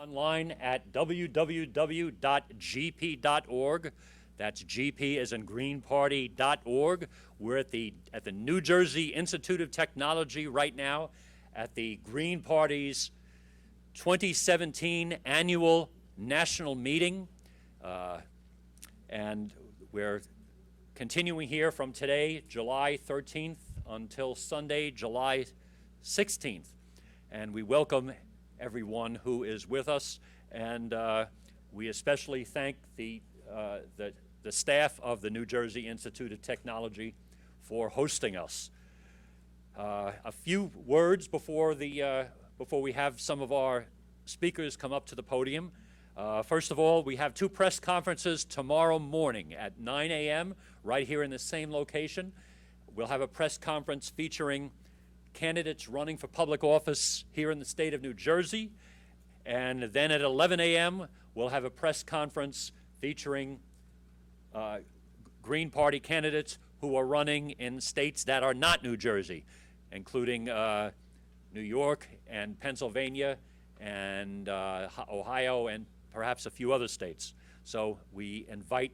online at www.gp.org. That's GP as in greenparty.org. We're at the New Jersey Institute of Technology right now at the Green Party's 2017 annual national meeting. And we're continuing here from today, July 13th, until Sunday, July 16th. And we welcome everyone who is with us, and we especially thank the staff of the New Jersey Institute of Technology for hosting us. A few words before we have some of our speakers come up to the podium. First of all, we have two press conferences tomorrow morning at 9 a.m. right here in the same location. We'll have a press conference featuring candidates running for public office here in the state of New Jersey. And then at 11 a.m., we'll have a press conference featuring Green Party candidates who are running in states that are not New Jersey, including New York and Pennsylvania and Ohio and perhaps a few other states. So we invite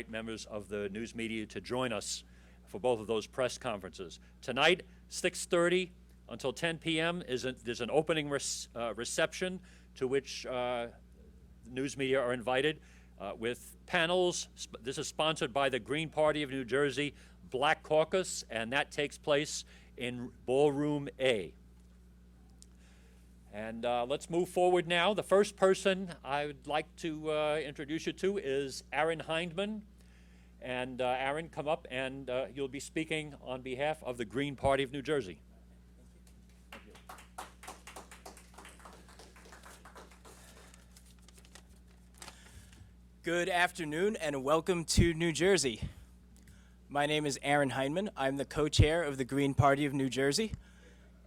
members of the news media to join us for both of those press conferences. Tonight, 6:30 until 10 p.m. There's an opening reception to which news media are invited with panels. This is sponsored by the Green Party of New Jersey Black Caucus, and that takes place in Ballroom A. And let's move forward now. The first person I would like to introduce you to is Aaron Hindman. And Aaron, come up, and you'll be speaking on behalf of the Green Party of New Jersey. Thank you. Good afternoon, and welcome to New Jersey. My name is Aaron Hindman. I'm the co-chair of the Green Party of New Jersey,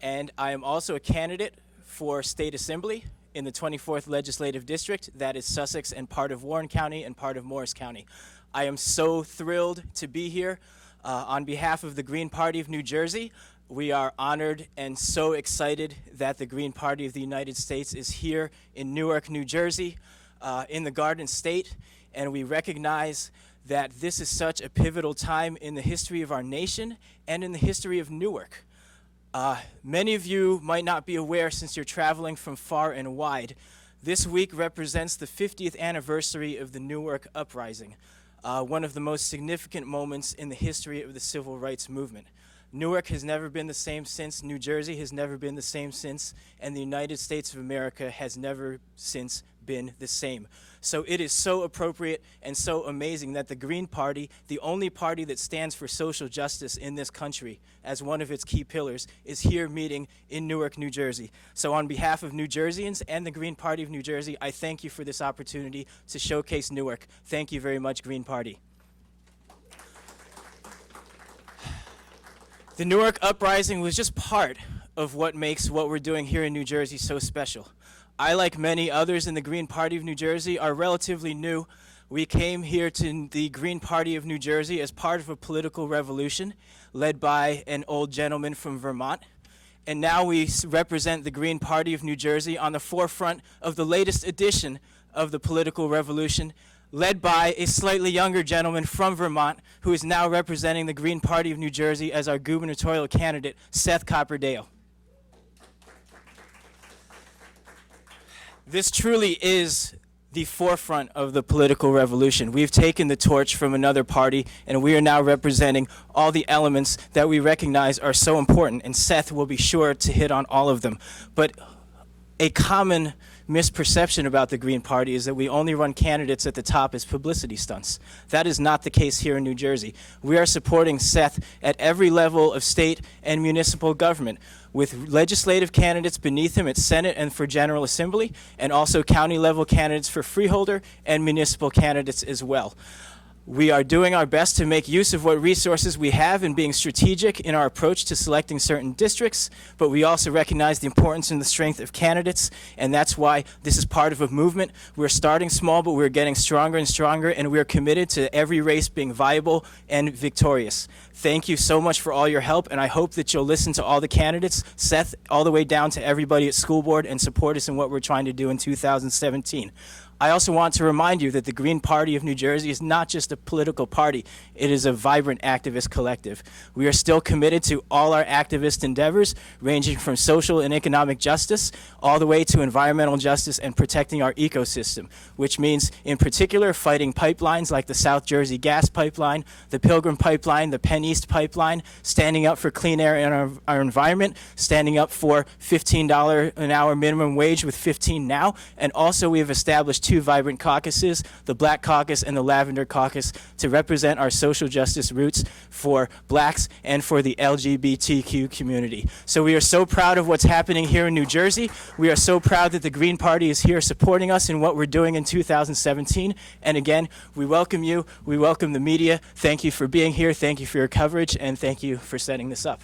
and I am also a candidate for State Assembly in the 24th Legislative District. That is Sussex and part of Warren County and part of Morris County. I am so thrilled to be here on behalf of the Green Party of New Jersey. We are honored and so excited that the Green Party of the United States is here in Newark, New Jersey, in the Garden State, and we recognize that this is such a pivotal time in the history of our nation and in the history of Newark. Many of you might not be aware, since you're traveling from far and wide, this week represents the 50th anniversary of the Newark Uprising. One of the most significant moments in the history of the civil rights movement. Newark has never been the same since, New Jersey has never been the same since, and the United States of America has never since been the same. So it is so appropriate and so amazing that the Green Party, the only party that stands for social justice in this country as one of its key pillars, is here meeting in Newark, New Jersey. So on behalf of New Jerseyans and the Green Party of New Jersey, I thank you for this opportunity to showcase Newark. Thank you very much, Green Party. The Newark Uprising was just part of what makes what we're doing here in New Jersey so special. I, like many others in the Green Party of New Jersey, are relatively new. We came here to the Green Party of New Jersey as part of a political revolution led by an old gentleman from Vermont. And now we represent the Green Party of New Jersey on the forefront of the latest edition of the political revolution, led by a slightly younger gentleman from Vermont who is now representing the Green Party of New Jersey as our gubernatorial candidate, Seth Kaper-Dale. This truly is the forefront of the political revolution. We've taken the torch from another party, and we are now representing all the elements that we recognize are so important, and Seth will be sure to hit on all of them. But a common misperception about the Green Party is that we only run candidates at the top as publicity stunts. That is not the case here in New Jersey. We are supporting Seth at every level of state and municipal government, with legislative candidates beneath him at Senate and for General Assembly, and also county level candidates for freeholder and municipal candidates as well. We are doing our best to make use of what resources we have and being strategic in our approach to selecting certain districts, but we also recognize the importance and the strength of candidates, and that's why this is part of a movement. We're starting small, but we're getting stronger and stronger, and we're committed to every race being viable and victorious. Thank you so much for all your help, and I hope that you'll listen to all the candidates, Seth, all the way down to everybody at school board, and support us in what we're trying to do in 2017. I also want to remind you that the Green Party of New Jersey is not just a political party, it is a vibrant activist collective. We are still committed to all our activist endeavors, ranging from social and economic justice, all the way to environmental justice and protecting our ecosystem, which means, in particular, fighting pipelines like the South Jersey Gas Pipeline, the Pilgrim Pipeline, the Penn East Pipeline, standing up for clean air in our environment, standing up for $15 an hour minimum wage with 15 now, and also we have established two vibrant caucuses, the Black Caucus and the Lavender Caucus, to represent our social justice roots for blacks and for the LGBTQ community. So we are so proud of what's happening here in New Jersey. We are so proud that the Green Party is here supporting us in what we're doing in 2017. And again, we welcome you. We welcome the media. Thank you for being here. Thank you for your coverage. And thank you for setting this up.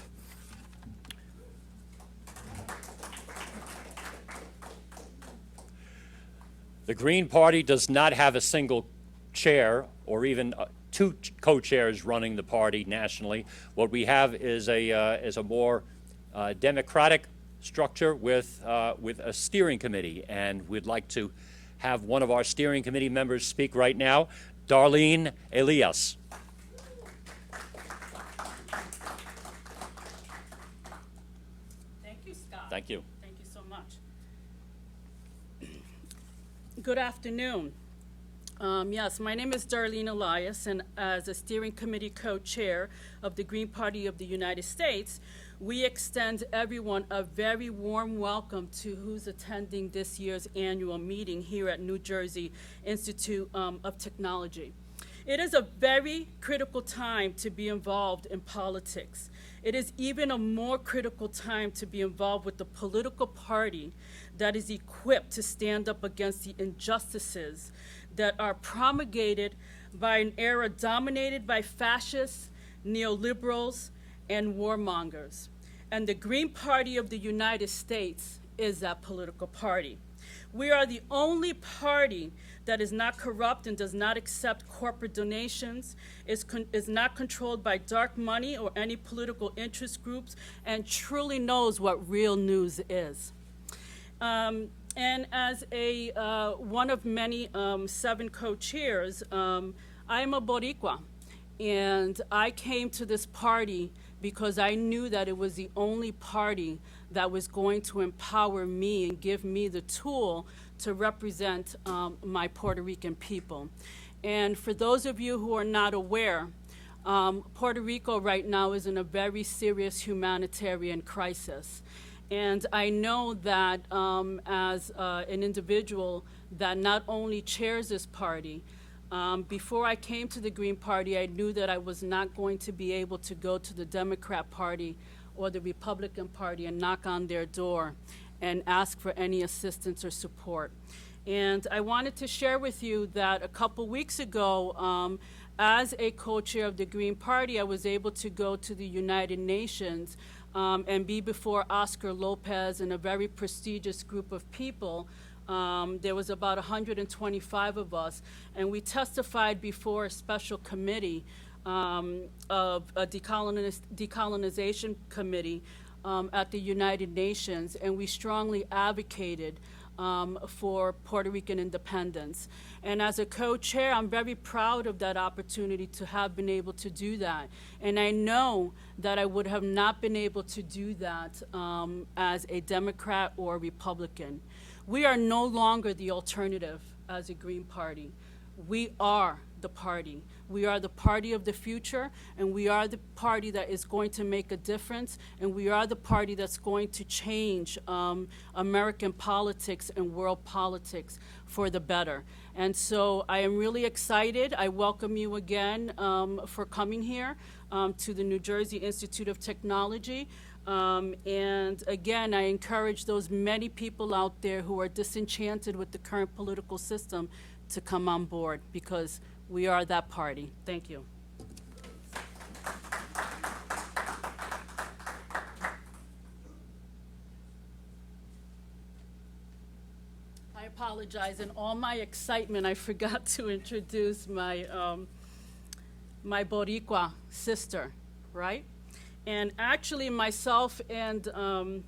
The Green Party does not have a single chair or even two co-chairs running the party nationally. What we have is a more democratic structure with a steering committee, and we'd like to have one of our steering committee members speak right now, Darlene Elias. Thank you, Scott. Thank you. Thank you so much. Good afternoon. Yes, my name is Darlene Elias, and as a steering committee co-chair of the Green Party of the United States, we extend everyone a very warm welcome to who's attending this year's annual meeting here at New Jersey Institute of Technology. It is a very critical time to be involved in politics. It is even a more critical time to be involved with the political party that is equipped to stand up against the injustices that are promulgated by an era dominated by fascists, neoliberals, and warmongers. And the Green Party of the United States is that political party. We are the only party that is not corrupt and does not accept corporate donations, is not controlled by dark money or any political interest groups, and truly knows what real news is. And as one of many 7 co-chairs, I am a Boricua, and I came to this party because I knew that it was the only party that was going to empower me and give me the tool to represent my Puerto Rican people. And for those of you who are not aware, Puerto Rico right now is in a very serious humanitarian crisis. And I know that as an individual that not only chairs this party, before I came to the Green Party, I knew that I was not going to be able to go to the Democrat Party or the Republican Party and knock on their door and ask for any assistance or support. And I wanted to share with you that a couple weeks ago, as a co-chair of the Green Party, I was able to go to the United Nations and be before Oscar Lopez and a very prestigious group of people. There was about 125 of us, and we testified before a special committee of a decolonization committee at the United Nations, and we strongly advocated for Puerto Rican independence. And as a co-chair, I'm very proud of that opportunity to have been able to do that. And I know that I would have not been able to do that as a Democrat or Republican. We are no longer the alternative as a Green Party. We are the party. We are the party of the future, and we are the party that is going to make a difference, and we are the party that's going to change American politics and world politics for the better. And so I am really excited. I welcome you again for coming here to the New Jersey Institute of Technology. And again, I encourage those many people out there who are disenchanted with the current political system to come on board, because We are that party. Thank you. I apologize. In all my excitement, I forgot to introduce my my Boricua sister, right? And actually, myself and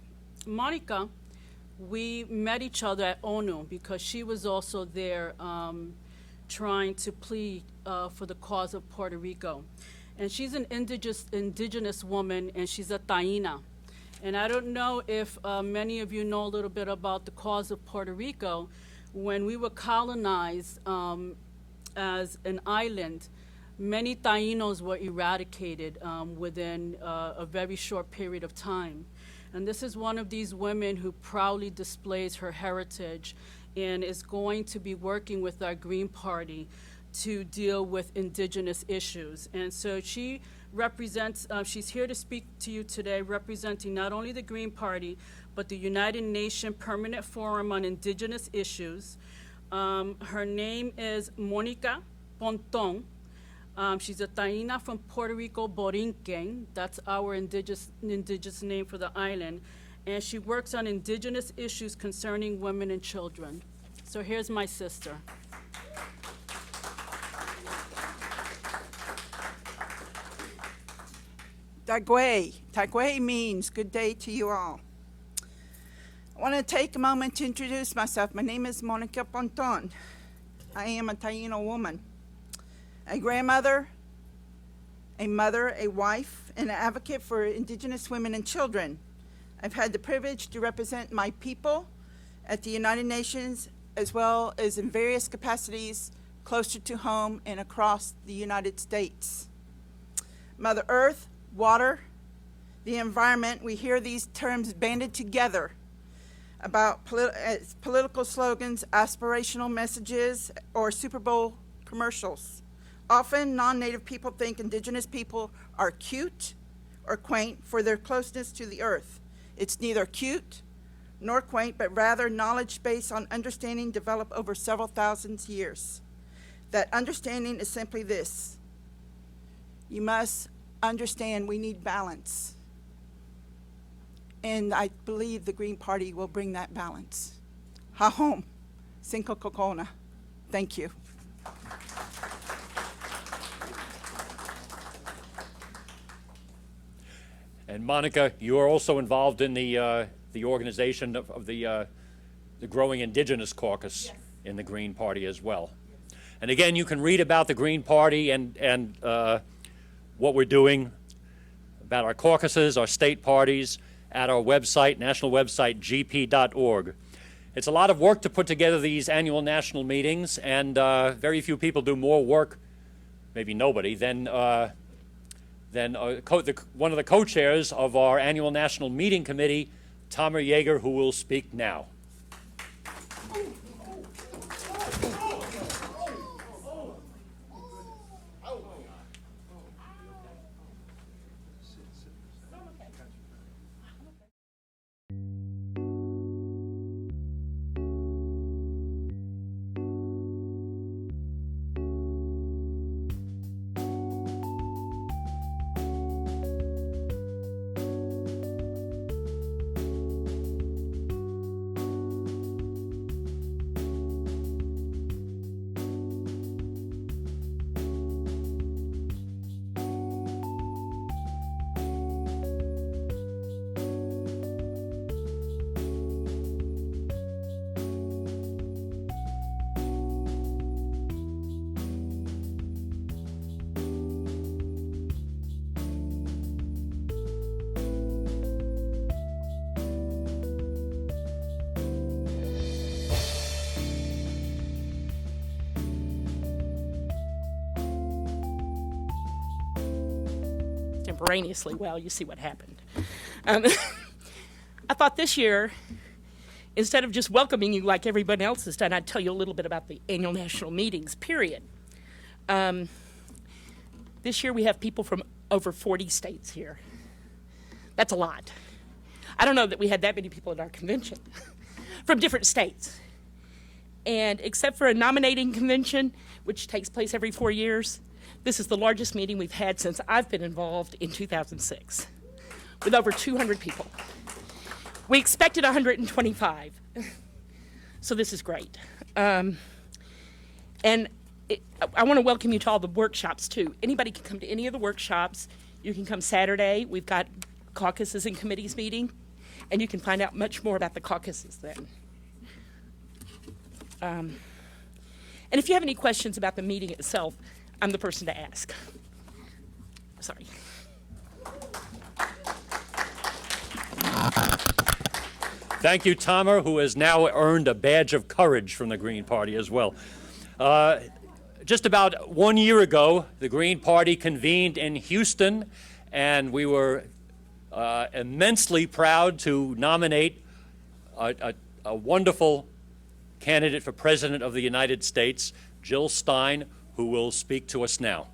Monica, we met each other at ONU because she was also there trying to plead for the cause of Puerto Rico. And she's an indigenous woman, and she's a Taína. And I don't know if many of you know a little bit about the cause of Puerto Rico. When we were colonized as an island, many Taínos were eradicated within a very short period of time. And this is one of these women who proudly displays her heritage and is going to be working with our Green Party to deal with indigenous issues. And so she represents, she's here to speak to you today representing not only the Green Party, but the United Nations Permanent Forum on Indigenous Issues. Her name is Mónica Pontón. She's a Taína from Puerto Rico, Borinquen. That's our indigenous name for the island. And she works on indigenous issues concerning women and children. So here's my sister. Tagway means good day to you all. I want to take a moment to introduce myself. My name is Mónica Pontón. I am a Taíno woman, a grandmother, a mother, a wife, and an advocate for indigenous women and children. I've had the privilege to represent my people at the United Nations as well as in various capacities closer to home and across the United States. Mother Earth, water, the environment, we hear these terms banded together about political slogans, aspirational messages, or Super Bowl commercials. Often, non-native people think indigenous people are cute or quaint for their closeness to the earth. It's neither cute nor quaint, but rather knowledge based on understanding developed over several thousand years. That understanding is simply this: you must understand we need balance. And I believe the Green Party will bring that balance. Hahom, Cinco Cocona. Thank you. And Monica, you are also involved in the organization of the Growing Indigenous Caucus. Yes. In the Green Party as well. Yes. And again, you can read about the Green Party and what we're doing about our caucuses, our state parties, at our website, national website, gp.org. It's a lot of work to put together these annual national meetings, and very few people do more work, maybe nobody, than one of the co-chairs of our annual national meeting committee, Tamer Yeager, who will speak now. Contemporaneously, well, you see what happened. I thought this year, instead of just welcoming you like everybody else has done, I'd tell you a little bit about the annual national meetings, period. This year we have people from over 40 states here. That's a lot. I don't know that we had that many people at our convention from different states. And except for a nominating convention, which takes place every 4 years, this is the largest meeting we've had since I've been involved in 2006, with over 200 people. We expected 125, so this is great. And I want to welcome you to all the workshops, too. Anybody can come to any of the workshops. You can come Saturday. We've got caucuses and committees meeting, and you can find out much more about the caucuses then. And if you have any questions about the meeting itself, I'm the person to ask. Sorry. Thank you, Tamar, who has now earned a badge of courage from the Green Party as well. Just about 1 year ago, the Green Party convened in Houston, and we were immensely proud to nominate a wonderful candidate for President of the United States, Jill Stein, who will speak to us now.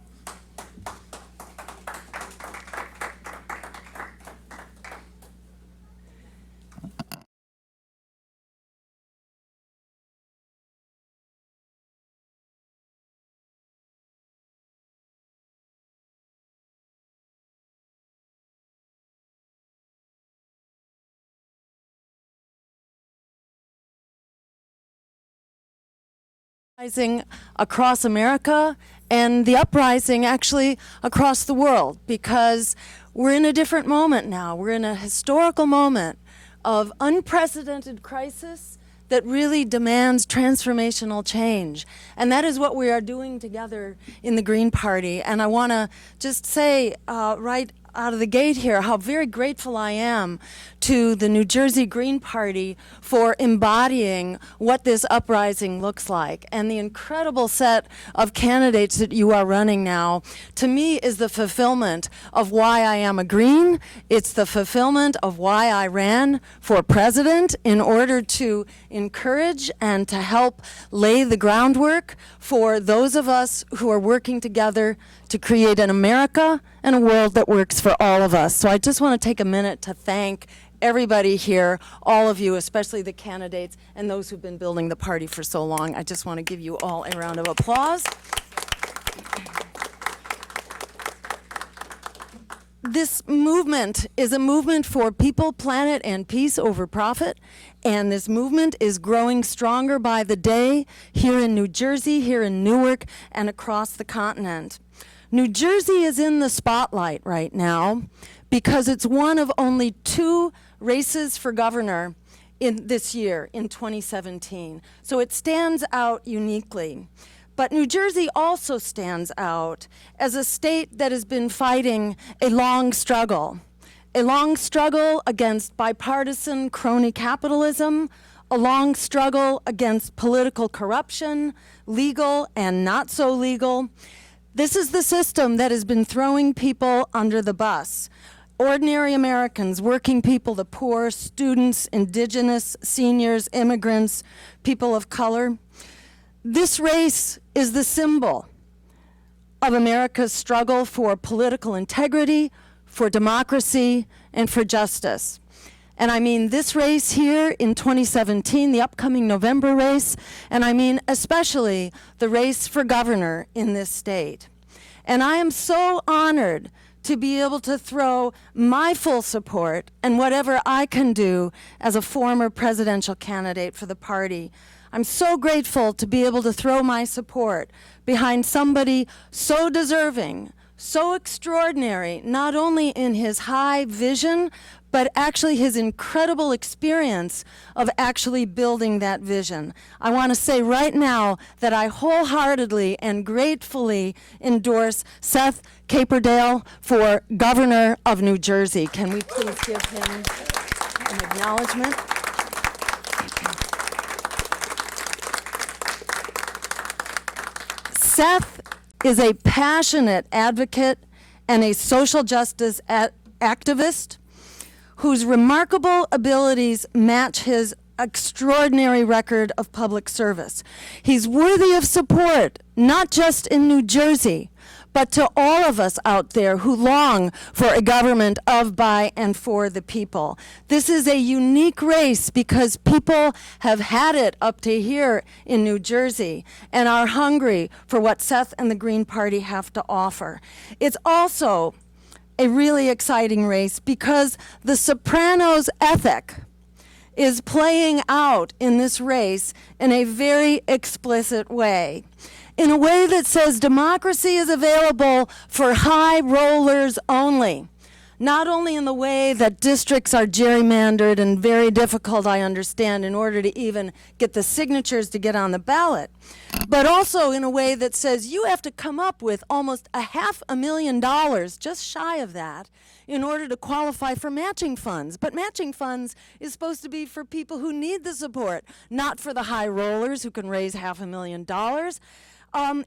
Uprising across America and the uprising actually across the world, because we're in a different moment now. We're in a historical moment of unprecedented crisis that really demands transformational change. And that is what we are doing together in the Green Party. And I want to just say right out of the gate here how very grateful I am to the New Jersey Green Party for embodying what this uprising looks like. And the incredible set of candidates that you are running now, to me, is the fulfillment of why I am a Green. It's the fulfillment of why I ran for president, in order to encourage and to help lay the groundwork for those of us who are working together to create an America and a world that works for all of us. So I just want to take a minute to thank everybody here, all of you, especially the candidates and those who've been building the party for so long. I just want to give you all a round of applause. This movement is a movement for people, planet, and peace over profit. And this movement is growing stronger by the day here in New Jersey, here in Newark, and across the continent. New Jersey is in the spotlight right now because it's one of only 2 races for governor in this year, in 2017. So it stands out uniquely. But New Jersey also stands out as a state that has been fighting a long struggle against bipartisan crony capitalism, a long struggle against political corruption, legal and not so legal. This is the system that has been throwing people under the bus. Ordinary Americans, working people, the poor, students, indigenous, seniors, immigrants, people of color. This race is the symbol of America's struggle for political integrity, for democracy, and for justice. And I mean this race here in 2017, the upcoming November race, and I mean especially the race for governor in this state. And I am so honored to be able to throw my full support and whatever I can do as a former presidential candidate for the party. I'm so grateful to be able to throw my support behind somebody so deserving, so extraordinary, not only in his high vision, but actually his incredible experience of actually building that vision. I want to say right now that I wholeheartedly and gratefully endorse Seth Kaper-Dale for governor of New Jersey. Can we please give him an acknowledgement? Seth is a passionate advocate and a social justice activist whose remarkable abilities match his extraordinary record of public service. He's worthy of support, not just in New Jersey, but to all of us out there who long for a government of, by, and for the people. This is a unique race because people have had it up to here in New Jersey and are hungry for what Seth and the Green Party have to offer. It's also a really exciting race because the Sopranos ethic is playing out in this race in a very explicit way. In a way that says democracy is available for high rollers only. Not only in the way that districts are gerrymandered and very difficult, I understand, in order to even get the signatures to get on the ballot, but also in a way that says you have to come up with almost $500,000, just shy of that, in order to qualify for matching funds. But matching funds is supposed to be for people who need the support, not for the high rollers who can raise $500,000.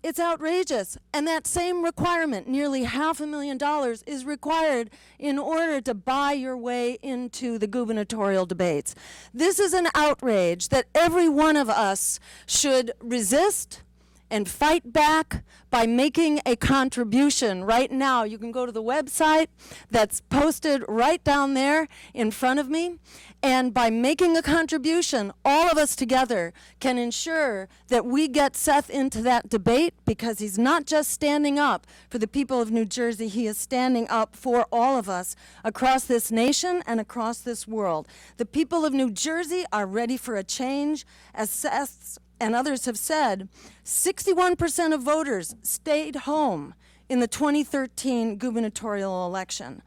It's outrageous. And that same requirement, nearly $500,000, is required in order to buy your way into the gubernatorial debates. This is an outrage that every one of us should resist and fight back by making a contribution. Right now, you can go to the website that's posted right down there in front of me, and by making a contribution, all of us together can ensure that we get Seth into that debate, because he's not just standing up for the people of New Jersey, he is standing up for all of us across this nation and across this world. The people of New Jersey are ready for a change. As Seth and others have said, 61% of voters stayed home in the 2013 gubernatorial election.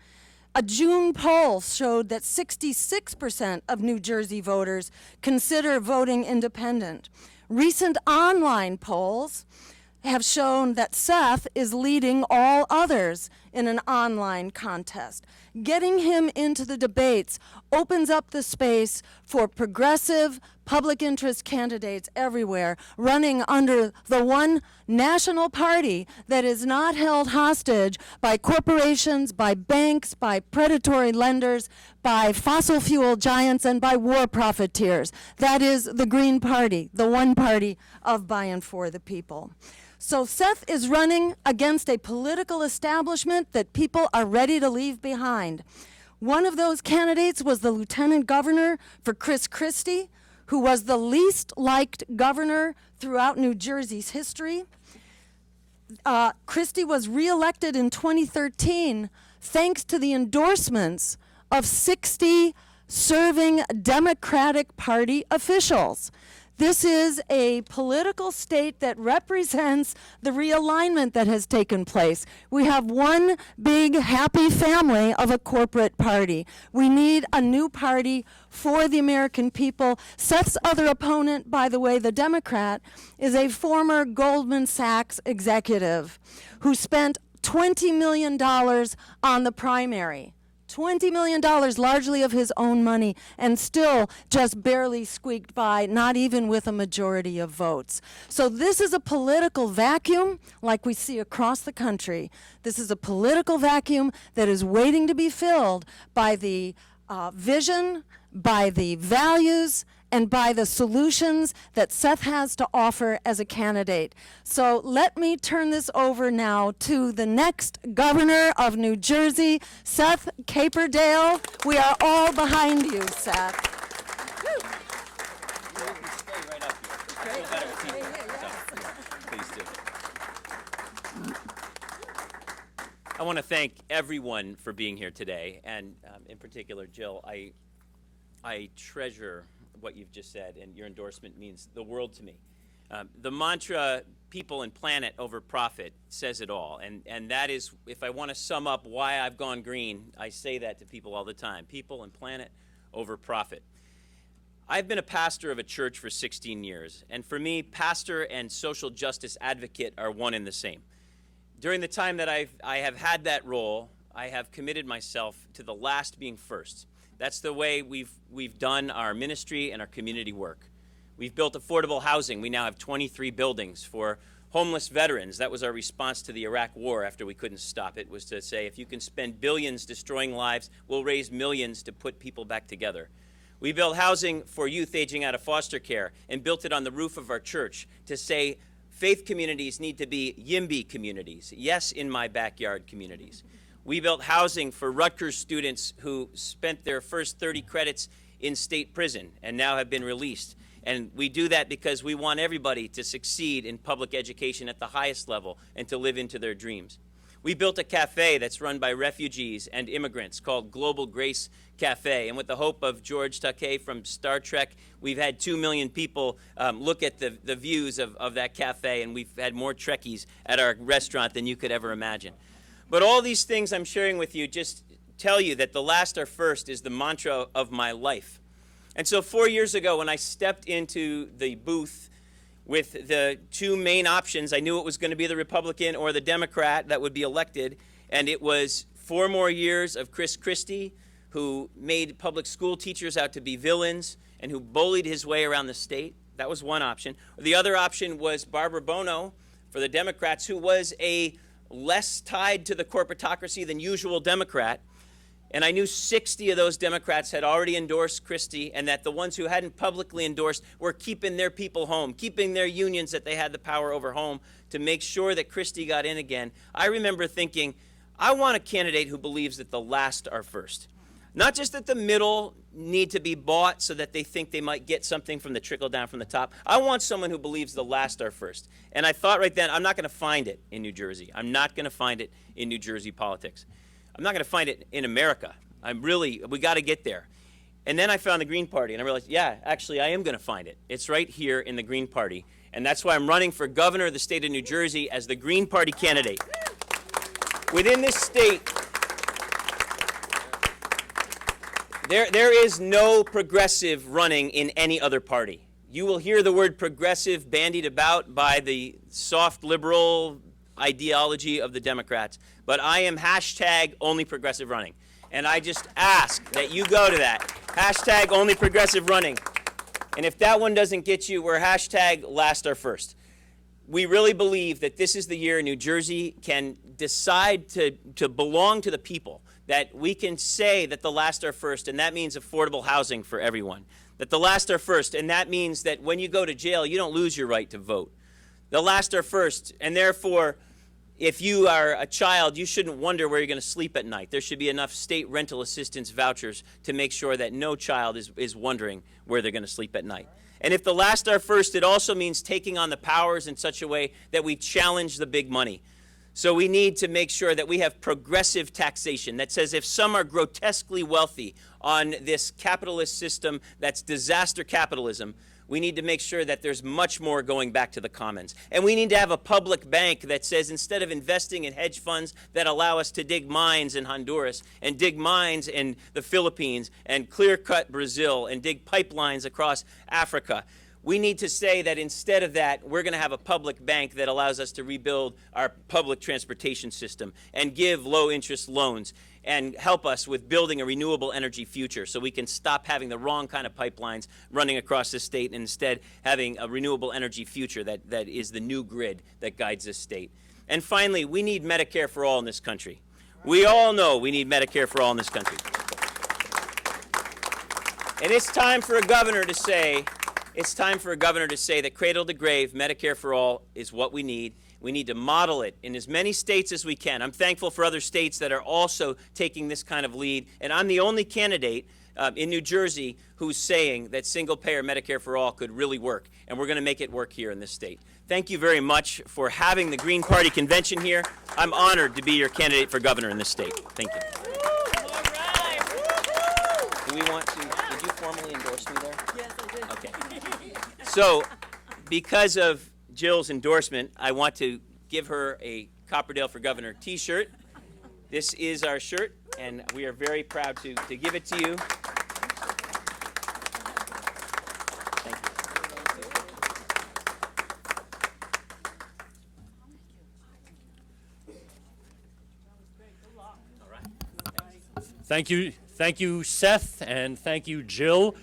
A June poll showed that 66% of New Jersey voters consider voting independent. Recent online polls have shown that Seth is leading all others in an online contest. Getting him into the debates opens up the space for progressive public interest candidates everywhere running under the one national party that is not held hostage by corporations, by banks, by predatory lenders, by fossil fuel giants, and by war profiteers. That is the Green Party, the one party of, by, and for the people. So Seth is running against a political establishment that people are ready to leave behind. One of those candidates was the lieutenant governor for Chris Christie, who was the least liked governor throughout New Jersey's history. Christie was reelected in 2013 thanks to the endorsements of 60 serving Democratic Party officials. This is a political state that represents the realignment that has taken place. We have one big happy family of a corporate party. We need a new party for the American people. Seth's other opponent, by the way, the Democrat, is a former Goldman Sachs executive who spent $20 million on the primary. $20 million, largely of his own money, and still just barely squeaked by, not even with a majority of votes. So this is a political vacuum like we see across the country. This is a political vacuum that is waiting to be filled by the vision, by the values, and by the solutions that Seth has to offer as a candidate. So let me turn this over now to the next governor of New Jersey, Seth Kaper-Dale. We are all behind you, Seth. Stay right up here. I feel better with people. Please do. I want to thank everyone for being here today, and in particular, Jill, I treasure what you've just said, and your endorsement means the world to me. The mantra, people and planet over profit, says it all. And that is, if I want to sum up why I've gone green, I say that to people all the time. People and planet over profit. I've been a pastor of a church for 16 years. And for me, pastor and social justice advocate are one and the same. During the time that I have had that role, I have committed myself to the last being first. That's the way we've done our ministry and our community work. We've built affordable housing. We now have 23 buildings for homeless veterans. That was our response to the Iraq War after we couldn't stop it, was to say, if you can spend billions destroying lives, we'll raise millions to put people back together. We built housing for youth aging out of foster care and built it on the roof of our church to say, faith communities need to be YIMBY communities, yes, in my backyard communities. We built housing for Rutgers students who spent their first 30 credits in state prison and now have been released. And we do that because we want everybody to succeed in public education at the highest level and to live into their dreams. We built a cafe that's run by refugees and immigrants called Global Grace Cafe. And with the hope of George Takei from Star Trek, we've had 2 million people look at the views of that cafe, and we've had more Trekkies at our restaurant than you could ever imagine. But all these things I'm sharing with you just tell you that the last are first is the mantra of my life. And so 4 years ago, when I stepped into the booth with the two main options, I knew it was going to be the Republican or the Democrat that would be elected, and it was 4 more years of Chris Christie, who made public school teachers out to be villains and who bullied his way around the state. That was one option. The other option was Barbara Bono for the Democrats, who was a less tied to the corporatocracy than usual Democrat. And I knew 60 of those Democrats had already endorsed Christie, and that the ones who hadn't publicly endorsed were keeping their people home, keeping their unions that they had the power over home to make sure that Christie got in again. I remember thinking, I want a candidate who believes that the last are first. Not just that the middle need to be bought so that they think they might get something from the trickle down from the top. I want someone who believes the last are first. And I thought right then, I'm not going to find it in New Jersey. I'm not going to find it in New Jersey politics. I'm not going to find it in America. We got to get there. And then I found the Green Party, and I realized, yeah, actually, I am going to find it. It's right here in the Green Party. And that's why I'm running for governor of the state of New Jersey as the Green Party candidate. Within this state, there is no progressive running in any other party. You will hear the word progressive bandied about by the soft liberal ideology of the Democrats, but I am hashtag only progressive running. And I just ask that you go to that, hashtag only progressive running. And if that one doesn't get you, we're hashtag last are first. We really believe that this is the year New Jersey can decide to belong to the people, that we can say that the last are first, and that means affordable housing for everyone. That the last are first, and that means that when you go to jail, you don't lose your right to vote. The last are first, and therefore, if you are a child, you shouldn't wonder where you're going to sleep at night. There should be enough state rental assistance vouchers to make sure that no child is wondering where they're going to sleep at night. And if the last are first, it also means taking on the powers in such a way that we challenge the big money. So we need to make sure that we have progressive taxation that says if some are grotesquely wealthy on this capitalist system that's disaster capitalism, we need to make sure that there's much more going back to the commons. And we need to have a public bank that says instead of investing in hedge funds that allow us to dig mines in Honduras and dig mines in the Philippines and clear-cut Brazil and dig pipelines across Africa, we need to say that instead of that, we're going to have a public bank that allows us to rebuild our public transportation system and give low-interest loans and help us with building a renewable energy future so we can stop having the wrong kind of pipelines running across the state and instead having a renewable energy future that is the new grid that guides this state. And finally, we need Medicare for all in this country. We all know we need Medicare for all in this country. And it's time for a governor to say, that cradle to grave, Medicare for all is what we need. We need to model it in as many states as we can. I'm thankful for other states that are also taking this kind of lead. And I'm the only candidate in New Jersey who's saying that single-payer Medicare for all could really work. And we're going to make it work here in this state. Thank you very much for having the Green Party convention here. I'm honored to be your candidate for governor in this state. Thank you. Do we want to, did you formally endorse me there? Yes, I did. Okay. So, because of Jill's endorsement, I want to give her a Kaper-Dale for Governor t-shirt. This is our shirt, and we are very proud to give it to you. Thank you. Thank you, Seth, and thank you, Jill.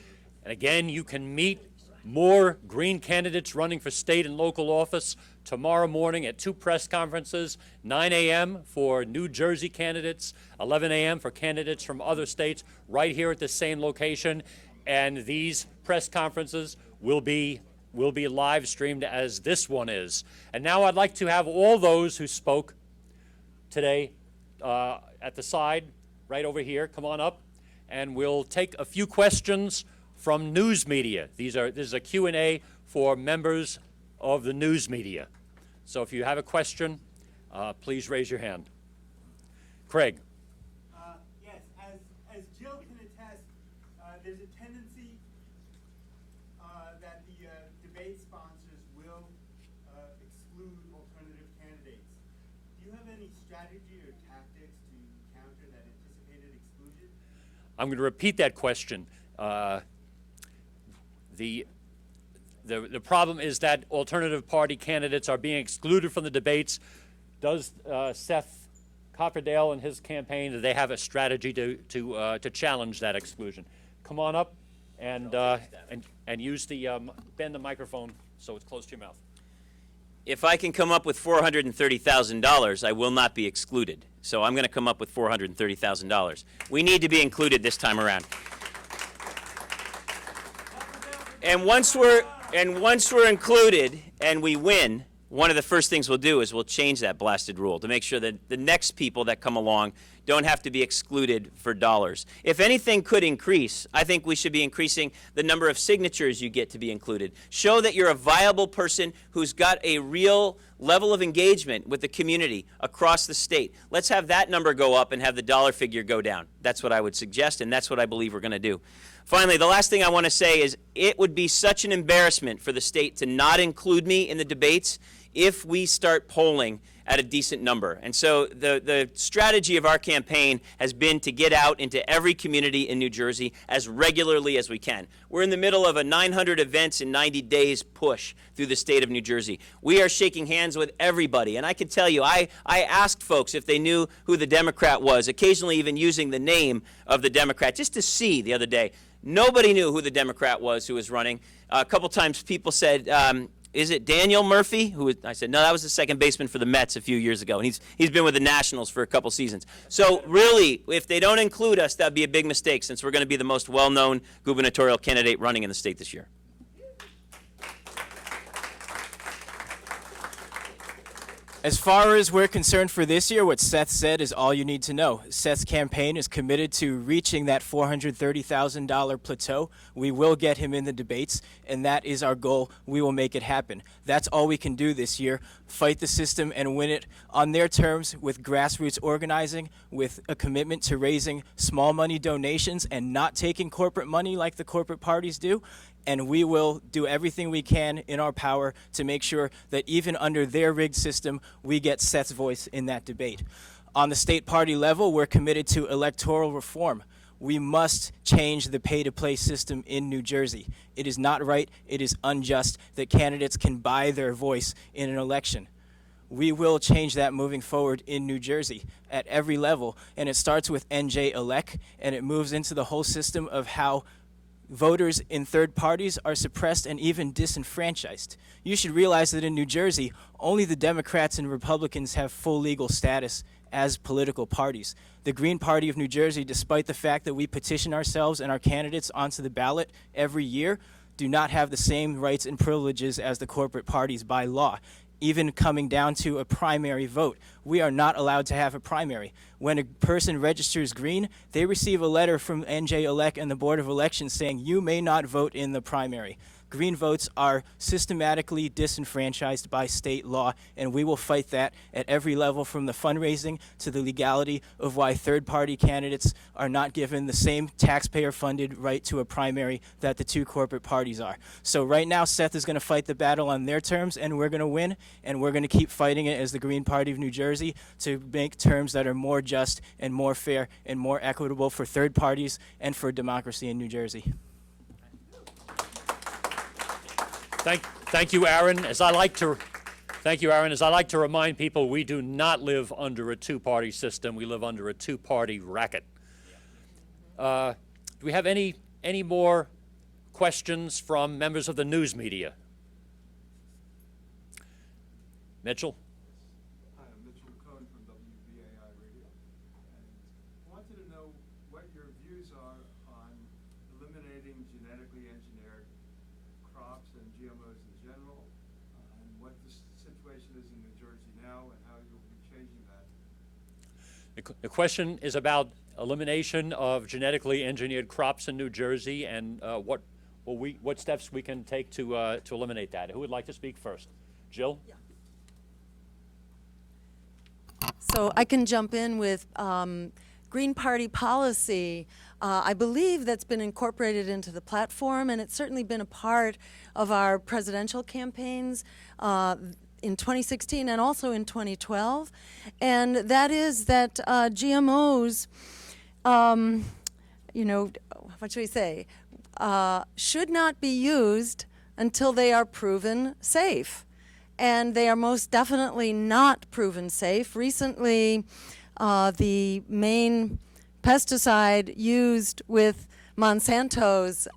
And again, you can meet more Green candidates running for state and local office tomorrow morning at 2 press conferences, 9 a.m. for New Jersey candidates, 11 a.m. for candidates from other states, right here at the same location. And these press conferences will be will be live streamed as this one is. And now I'd like to have all those who spoke today at the side, right over here, come on up, and we'll take a few questions from news media. This is a Q&A for members of the news media. So if you have a question, please raise your hand. Craig. Yes, as Jill can attest, there's a tendency that the debate sponsors will exclude alternative candidates. Do you have any strategy or tactics to counter that anticipated exclusion? I'm going to repeat that question. The problem is that alternative party candidates are being excluded from the debates. Does Seth Kaper-Dale and his campaign, do they have a strategy to challenge that exclusion? Come on up and use bend the microphone so it's close to your mouth. If I can come up with $430,000, I will not be excluded. So I'm going to come up with $430,000. We need to be included this time around. And once we're included and we win, one of the first things we'll do is we'll change that blasted rule to make sure that the next people that come along don't have to be excluded for dollars. If anything could increase, I think we should be increasing the number of signatures you get to be included. Show that you're a viable person who's got a real level of engagement with the community across the state. Let's have that number go up and have the dollar figure go down. That's what I would suggest, and that's what I believe we're going to do. Finally, the last thing I want to say is it would be such an embarrassment for the state to not include me in the debates if we start polling at a decent number. And so the strategy of our campaign has been to get out into every community in New Jersey as regularly as we can. We're in the middle of a 900 events in 90 days push through the state of New Jersey. We are shaking hands with everybody. And I can tell you, I asked folks if they knew who the Democrat was, occasionally even using the name of the Democrat, just to see the other day. Nobody knew who the Democrat was who was running. A couple times people said, is it Daniel Murphy? I said, no, that was the second baseman for the Mets a few years ago, and he's been with the Nationals for a couple seasons. So really, if they don't include us, that'd be a big mistake, since we're going to be the most well-known gubernatorial candidate running in the state this year. As far as we're concerned for this year, what Seth said is all you need to know. Seth's campaign is committed to reaching that $430,000 plateau. We will get him in the debates, and that is our goal. We will make it happen. That's all we can do this year. Fight the system and win it on their terms with grassroots organizing, with a commitment to raising small money donations and not taking corporate money like the corporate parties do. And we will do everything we can in our power to make sure that even under their rigged system, we get Seth's voice in that debate. On the state party level, we're committed to electoral reform. We must change the pay-to-play system in New Jersey. It is not right, it is unjust that candidates can buy their voice in an election. We will change that moving forward in New Jersey at every level, and it starts with NJ-elect, and it moves into the whole system of how voters in third parties are suppressed and even disenfranchised. You should realize that in New Jersey, only the Democrats and Republicans have full legal status as political parties. The Green Party of New Jersey, despite the fact that we petition ourselves and our candidates onto the ballot every year, do not have the same rights and privileges as the corporate parties by law. Even coming down to a primary vote, we are not allowed to have a primary. When a person registers green, they receive a letter from NJ-elect and the Board of Elections saying you may not vote in the primary. Green votes are systematically disenfranchised by state law, and we will fight that at every level, from the fundraising to the legality of why third-party candidates are not given the same taxpayer-funded right to a primary that the two corporate parties are. So right now, Seth is going to fight the battle on their terms, and we're going to win, and we're going to keep fighting it as the Green Party of New Jersey to make terms that are more just and more fair and more equitable for third parties and for democracy in New Jersey. Thank you, Aaron. As I like to remind people, we do not live under a two-party system. We live under a two-party racket. Do we have any more questions from members of the news media? Mitchell? Hi, I'm Mitchell Cohn from WBAI Radio. And I wanted to know what your views are on eliminating genetically engineered crops and GMOs in situation is in New Jersey now and how you'll be changing that. The question is about elimination of genetically engineered crops in New Jersey and what steps we can take to eliminate that. Who would like to speak first? Jill? Yeah. So I can jump in with Green Party policy. I believe that's been incorporated into the platform, and it's certainly been a part of our presidential campaigns in 2016 and also in 2012. And that is that GMOs, you know, what should we say, should not be used until they are proven safe. And they are most definitely not proven safe. Recently, the main pesticide used with Monsanto's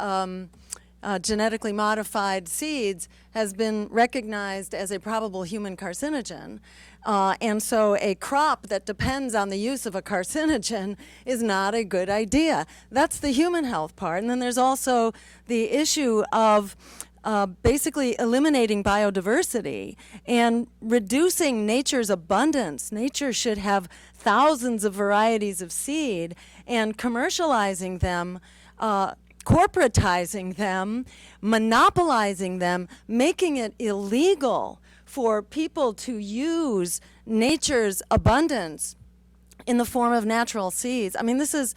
genetically modified seeds has been recognized as a probable human carcinogen. And so a crop that depends on the use of a carcinogen is not a good idea. That's the human health part. And then there's also the issue of basically eliminating biodiversity and reducing nature's abundance. Nature should have thousands of varieties of seed, and commercializing them, corporatizing them, monopolizing them, making it illegal for people to use nature's abundance in the form of natural seeds. I mean, this is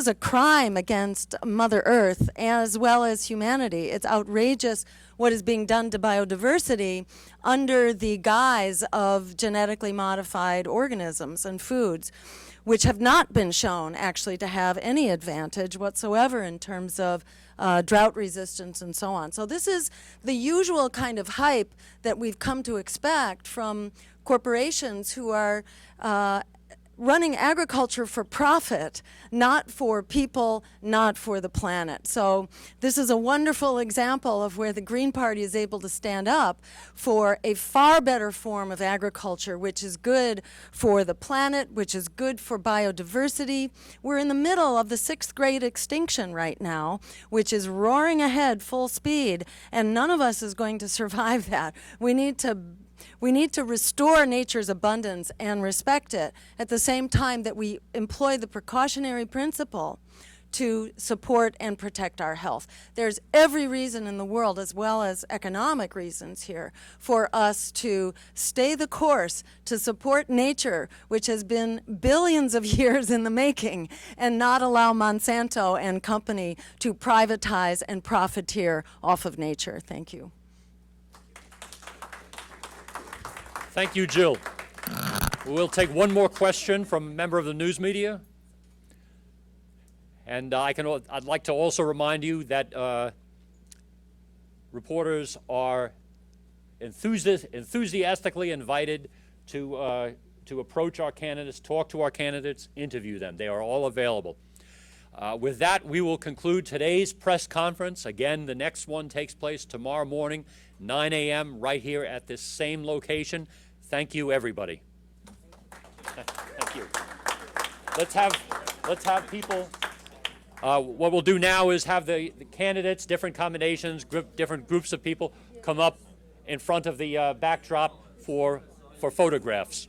a crime against Mother Earth as well as humanity. It's outrageous what is being done to biodiversity under the guise of genetically modified organisms and foods, which have not been shown actually to have any advantage whatsoever in terms of drought resistance and so on. So this is the usual kind of hype that we've come to expect from corporations who are running agriculture for profit, not for people, not for the planet. So this is a wonderful example of where the Green Party is able to stand up for a far better form of agriculture, which is good for the planet, which is good for biodiversity. We're in the middle of the 6th grade extinction right now, which is roaring ahead full speed, and none of us is going to survive that. We need to restore nature's abundance and respect it at the same time that we employ the precautionary principle to support and protect our health. There's every reason in the world, as well as economic reasons here, for us to stay the course, to support nature, which has been billions of years in the making, and not allow Monsanto and company to privatize and profiteer off of nature. Thank you. Thank you, Jill. We'll take one more question from a member of the news media. And I'd like to also remind you that reporters are enthusiastically invited to approach our candidates, talk to our candidates, interview them. They are all available. With that, we will conclude today's press conference. Again, the next one takes place tomorrow morning, 9 a.m., right here at this same location. Thank you, everybody. Thank you. Let's have people. What we'll do now is have the candidates, different combinations, different groups of people come up in front of the backdrop for photographs.